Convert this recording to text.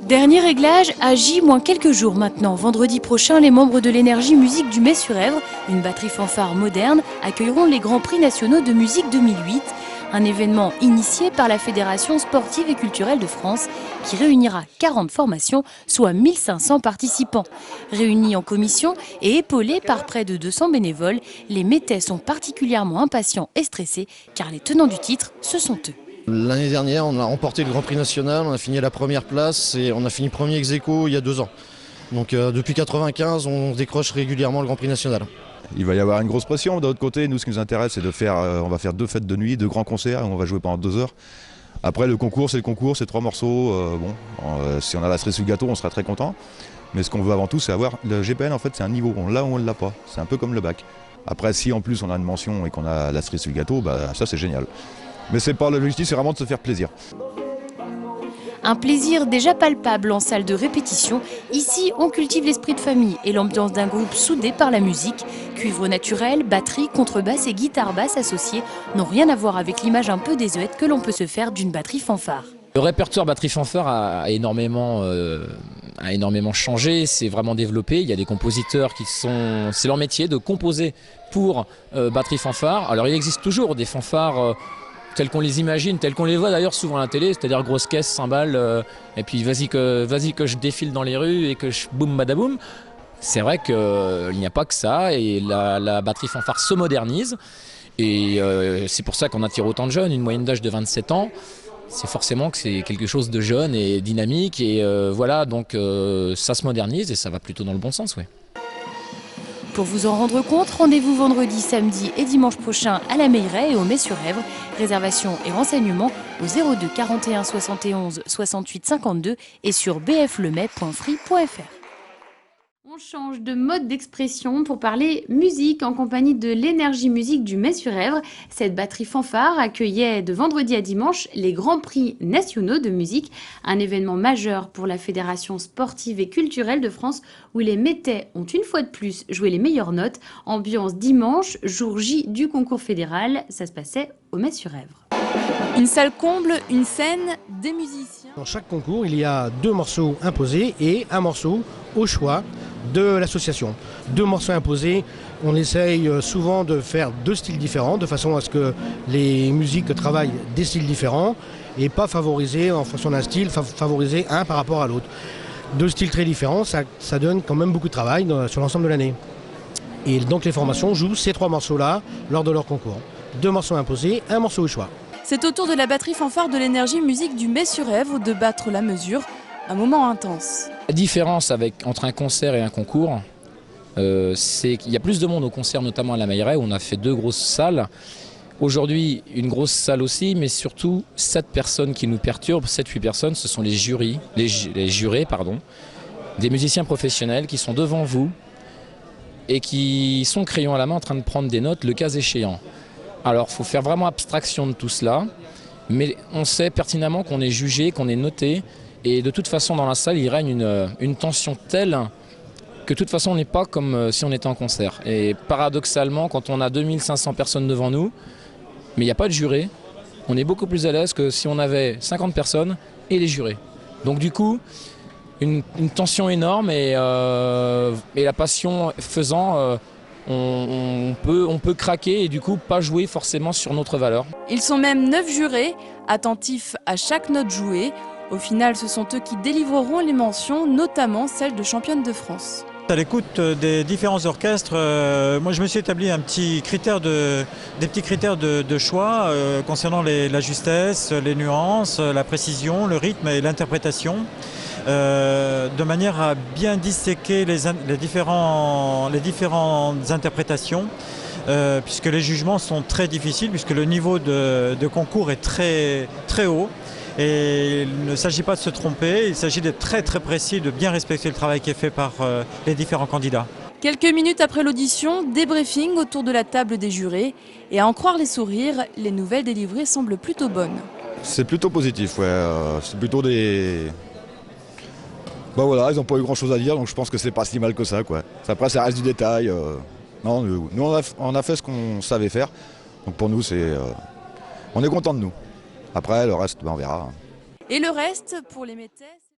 Dernier réglage à J- quelques jours maintenant. Vendredi prochain, les membres de l'Énergie Musique du Mets-sur-Èvre, une batterie fanfare moderne, accueilleront les Grands Prix nationaux de musique 2008, un événement initié par la Fédération sportive et culturelle de France qui réunira 40 formations, soit 1500 participants. Réunis en commission et épaulés par près de 200 bénévoles, les Métais sont particulièrement impatients et stressés car les tenants du titre, ce sont eux. L'année dernière, on a remporté le Grand Prix national, on a fini à la première place et on a fini premier ex-aequo il y a 2 ans. Donc depuis 1995, on décroche régulièrement le Grand Prix national. Il va y avoir une grosse pression. D'un autre côté, nous, ce qui nous intéresse, c'est de faire, on va faire 2 fêtes de nuit, 2 grands concerts, on va jouer pendant 2 heures. Après, le concours, c'est 3 morceaux. Si on a la cerise sur le gâteau, on sera très content. Mais ce qu'on veut avant tout, c'est avoir le GPN. En fait, c'est un niveau. On l'a ou on ne l'a pas. C'est un peu comme le bac. Après, si en plus on a une mention et qu'on a la cerise sur le gâteau, bah, ça c'est génial. Mais c'est pas l'objectif, c'est vraiment de se faire plaisir. Un plaisir déjà palpable en salle de répétition. Ici, on cultive l'esprit de famille et l'ambiance d'un groupe soudé par la musique. Cuivre naturel, batterie, contrebasse et guitare basse associées n'ont rien à voir avec l'image un peu désuète que l'on peut se faire d'une batterie fanfare. Le répertoire batterie fanfare a énormément changé, c'est vraiment développé. Il y a des compositeurs c'est leur métier de composer pour batterie fanfare. Alors il existe toujours des fanfares tels qu'on les imagine, tels qu'on les voit d'ailleurs souvent à la télé, c'est-à-dire grosse caisse, cymbales, et puis vas-y que je défile dans les rues et que je boum badaboum. C'est vrai qu'il n'y a pas que ça et la batterie fanfare se modernise et c'est pour ça qu'on attire autant de jeunes, une moyenne d'âge de 27 ans. C'est forcément que c'est quelque chose de jeune et dynamique et voilà, donc ça se modernise et ça va plutôt dans le bon sens, oui. Pour vous en rendre compte, rendez-vous vendredi, samedi et dimanche prochain à la Meilleraie et au Mets-sur-Èvre. Réservation et renseignements au 02 41 71 68 52 et sur bflemais.free.fr. On change de mode d'expression pour parler musique en compagnie de l'Énergie Musique du Mets-sur-Èvre. Cette batterie fanfare accueillait de vendredi à dimanche les Grands Prix nationaux de musique, un événement majeur pour la Fédération sportive et culturelle de France où les Métais ont une fois de plus joué les meilleures notes. Ambiance dimanche, jour J du concours fédéral, ça se passait au Mets-sur-Èvre. Une salle comble, une scène, des musiciens. Dans chaque concours, il y a 2 morceaux imposés et un morceau au choix de l'association. 2 morceaux imposés, on essaye souvent de faire 2 styles différents, de façon à ce que les musiques travaillent des styles différents et pas favoriser en fonction d'un style, favoriser un par rapport à l'autre. 2 styles très différents, ça donne quand même beaucoup de travail sur l'ensemble de l'année. Et donc les formations jouent ces 3 morceaux-là lors de leur concours. 2 morceaux imposés, un morceau au choix. C'est au tour de la batterie fanfare de l'Énergie Musique du Mets-sur-Èvre de battre la mesure. Un moment intense. La différence entre un concert et un concours, c'est qu'il y a plus de monde au concert, notamment à la Meilleraie, où on a fait 2 grosses salles. Aujourd'hui, une grosse salle aussi, mais surtout 7 personnes qui nous perturbent. 7-8 personnes, ce sont les jurés, des musiciens professionnels qui sont devant vous et qui sont crayon à la main en train de prendre des notes le cas échéant. Alors, il faut faire vraiment abstraction de tout cela, mais on sait pertinemment qu'on est jugé, qu'on est noté, et de toute façon, dans la salle, il règne une tension telle que de toute façon, on n'est pas comme si on était en concert. Et paradoxalement, quand on a 2500 personnes devant nous, mais il n'y a pas de juré, on est beaucoup plus à l'aise que si on avait 50 personnes et les jurés. Donc du coup, une tension énorme et la passion faisant... On peut craquer et du coup pas jouer forcément sur notre valeur. Ils sont même 9 jurés, attentifs à chaque note jouée. Au final, ce sont eux qui délivreront les mentions, notamment celle de championne de France. À l'écoute des différents orchestres, moi je me suis établi des petits critères de choix concernant la justesse, les nuances, la précision, le rythme et l'interprétation. De manière à bien disséquer les différentes interprétations, puisque les jugements sont très difficiles, puisque le niveau de concours est très, très haut. Et il ne s'agit pas de se tromper, il s'agit d'être très très précis, de bien respecter le travail qui est fait par les différents candidats. Quelques minutes après l'audition, débriefing autour de la table des jurés. Et à en croire les sourires, les nouvelles délivrées semblent plutôt bonnes. C'est plutôt positif, ouais. C'est plutôt des Bah voilà, ils n'ont pas eu grand chose à dire, donc je pense que c'est pas si mal que ça, quoi. Après, ça reste du détail. Non, nous on a fait ce qu'on savait faire. Donc pour nous, on est content de nous. Après, le reste, on verra. Et le reste, pour les métèses